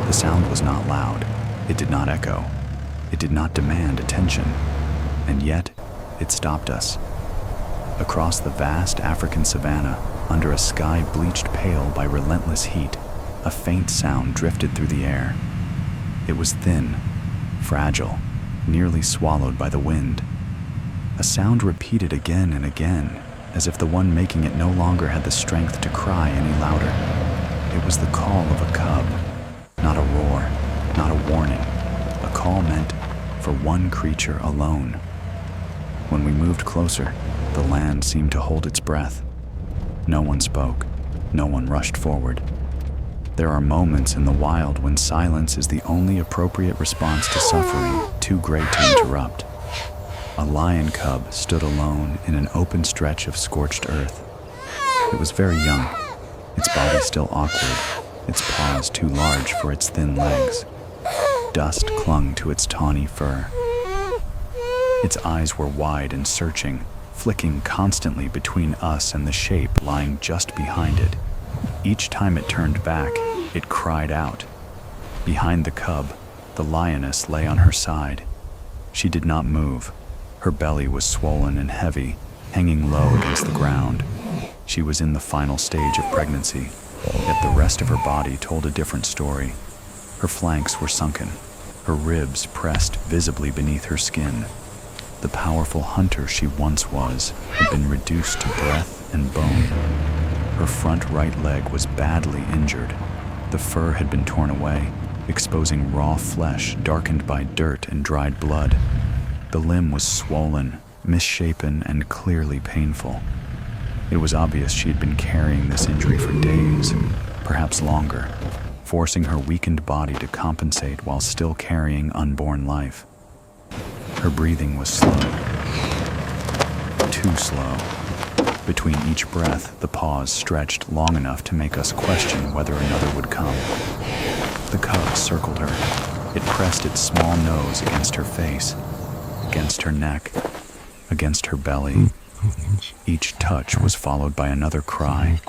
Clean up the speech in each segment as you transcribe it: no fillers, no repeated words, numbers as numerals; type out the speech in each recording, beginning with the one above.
The sound was not loud. It did not echo. It did not demand attention. And yet, it stopped us. Across the vast African savanna, under a sky bleached pale by relentless heat, a faint sound drifted through the air. It was thin, fragile, nearly swallowed by the wind. A sound repeated again and again, as if the one making it no longer had the strength to cry any louder. It was the call of a cub, not a roar, not a warning, a call meant for one creature alone. When we moved closer, the land seemed to hold its breath. No one spoke, no one rushed forward. There are moments in the wild when silence is the only appropriate response to suffering too great to interrupt. A lion cub stood alone in an open stretch of scorched earth. It was very young, its body still awkward, its paws too large for its thin legs. Dust clung to its tawny fur. Its eyes were wide and searching, flicking constantly between us and the shape lying just behind it. Each time it turned back, it cried out. Behind the cub, the lioness lay on her side. She did not move. Her belly was swollen and heavy, hanging low against the ground. She was in the final stage of pregnancy, yet the rest of her body told a different story. Her flanks were sunken, her ribs pressed visibly beneath her skin. The powerful hunter she once was had been reduced to breath and bone. Her front right leg was badly injured. The fur had been torn away, exposing raw flesh darkened by dirt and dried blood. The limb was swollen, misshapen, and clearly painful. It was obvious she had been carrying this injury for days, perhaps longer, forcing her weakened body to compensate while still carrying unborn life. Her breathing was slow, too slow. Between each breath, the pause stretched long enough to make us question whether another would come. The cub circled her. It pressed its small nose against her face, against her neck, against her belly. Each touch was followed by another cry,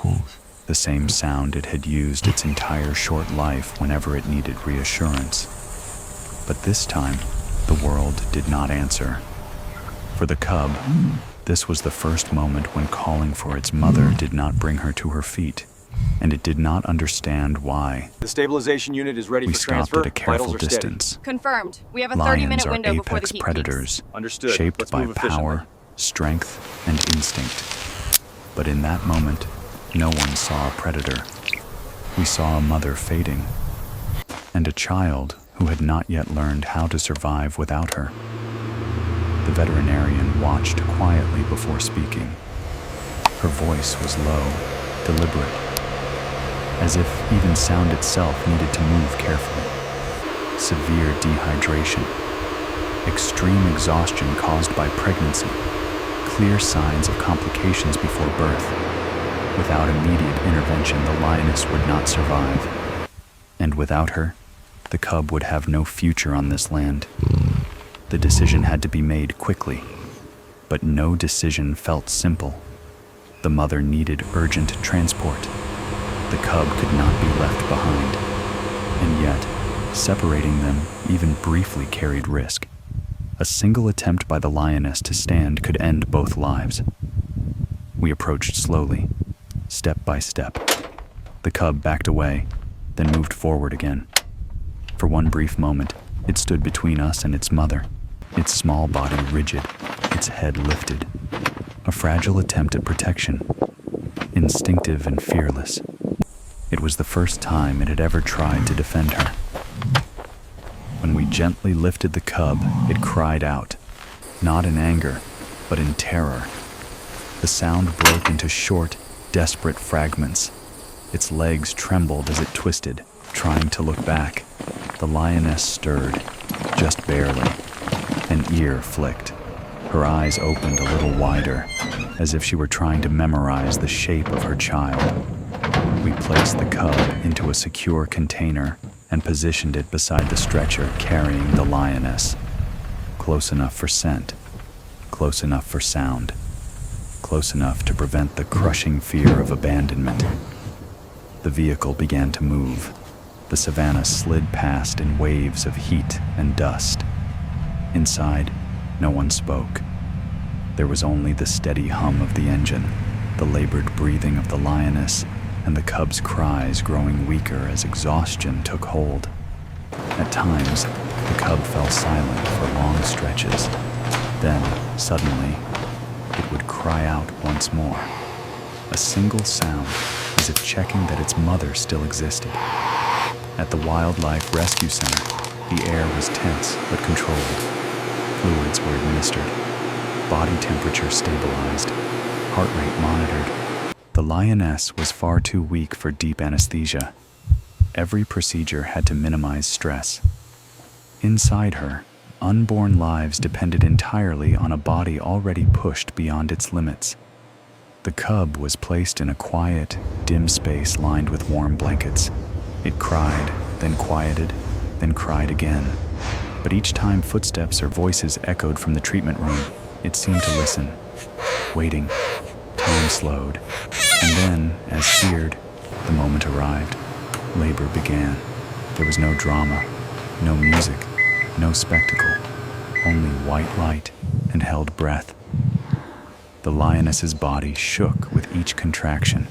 the same sound it had used its entire short life whenever it needed reassurance. But this time, the world did not answer. For the cub, this was the first moment when calling for its mother did not bring her to her feet, and it did not understand why. The stabilization unit is ready We for stopped transfer. at a careful Vitals are steady. distance. Confirmed. We have a Lions 30-minute are window before the apex heat predators, Understood. shaped Let's by move efficiently. power, strength, and instinct. But in that moment, no one saw a predator. We saw a mother fading, and a child who had not yet learned how to survive without her. The veterinarian watched quietly before speaking. Her voice was low, deliberate, as if even sound itself needed to move carefully. Severe dehydration, extreme exhaustion caused by pregnancy, clear signs of complications before birth. Without immediate intervention, the lioness would not survive. And without her, the cub would have no future on this land. The decision had to be made quickly, but no decision felt simple. The mother needed urgent transport. The cub could not be left behind. And yet, separating them even briefly carried risk. A single attempt by the lioness to stand could end both lives. We approached slowly, step by step. The cub backed away, then moved forward again. For one brief moment, it stood between us and its mother, its small body rigid, its head lifted. A fragile attempt at protection, instinctive and fearless. It was the first time it had ever tried to defend her. When we gently lifted the cub, it cried out, not in anger, but in terror. The sound broke into short, desperate fragments. Its legs trembled as it twisted, trying to look back. The lioness stirred, just barely. An ear flicked. Her eyes opened a little wider, as if she were trying to memorize the shape of her child. We placed the cub into a secure container and positioned it beside the stretcher carrying the lioness. Close enough for scent, close enough for sound, close enough to prevent the crushing fear of abandonment. The vehicle began to move. The savanna slid past in waves of heat and dust. Inside, no one spoke. There was only the steady hum of the engine, the labored breathing of the lioness, and the cub's cries growing weaker as exhaustion took hold. At times, the cub fell silent for long stretches. Then, suddenly, it would cry out once more. A single sound, as if checking that its mother still existed. At the Wildlife Rescue Center, the air was tense but controlled. Fluids were administered. Body temperature stabilized. Heart rate monitored. The lioness was far too weak for deep anesthesia. Every procedure had to minimize stress. Inside her, unborn lives depended entirely on a body already pushed beyond its limits. The cub was placed in a quiet, dim space lined with warm blankets. It cried, then quieted, then cried again. But each time footsteps or voices echoed from the treatment room, it seemed to listen, waiting. Time slowed, and then, as feared, the moment arrived. Labor began. There was no drama, no music, no spectacle, only white light and held breath. The lioness's body shook with each contraction.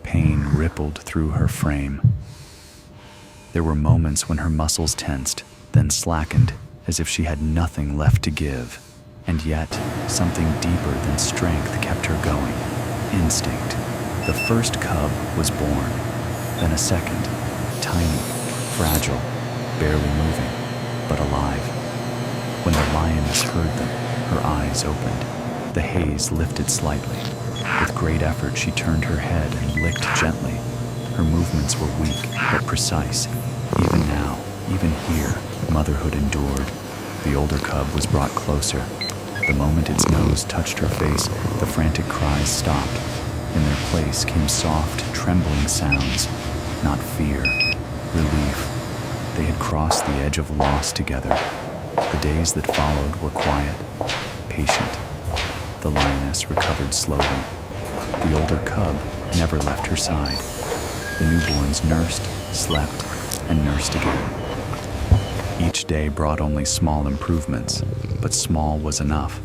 Pain rippled through her frame. There were moments when her muscles tensed, then slackened, as if she had nothing left to give. And yet, something deeper than strength kept her going. Instinct. The first cub was born, then a second, tiny, fragile, barely moving, but alive. When the lioness heard them, her eyes opened. The haze lifted slightly. With great effort, she turned her head and licked gently. Her movements were weak, but precise. Even now, even here, motherhood endured. The older cub was brought closer. The moment its nose touched her face, the frantic cries stopped. In their place came soft, trembling sounds. Not fear, relief. They had crossed the edge of loss together. The days that followed were quiet, patient. The lioness recovered slowly. The older cub never left her side. The newborns nursed, slept, and nursed again. Each day brought only small improvements, but small was enough.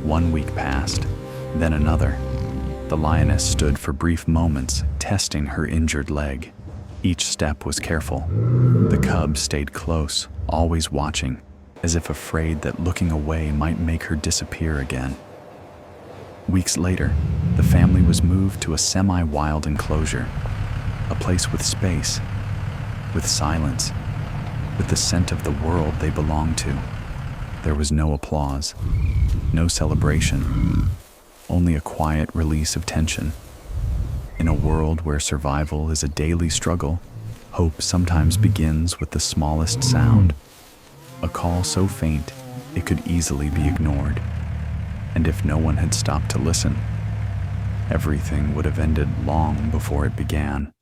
1 week passed, then another. The lioness stood for brief moments, testing her injured leg. Each step was careful. The cub stayed close, always watching, as if afraid that looking away might make her disappear again. Weeks later, the family was moved to a semi-wild enclosure, a place with space, with silence, with the scent of the world they belonged to. There was no applause, no celebration, only a quiet release of tension. In a world where survival is a daily struggle, hope sometimes begins with the smallest sound, a call so faint it could easily be ignored. And if no one had stopped to listen, everything would have ended long before it began.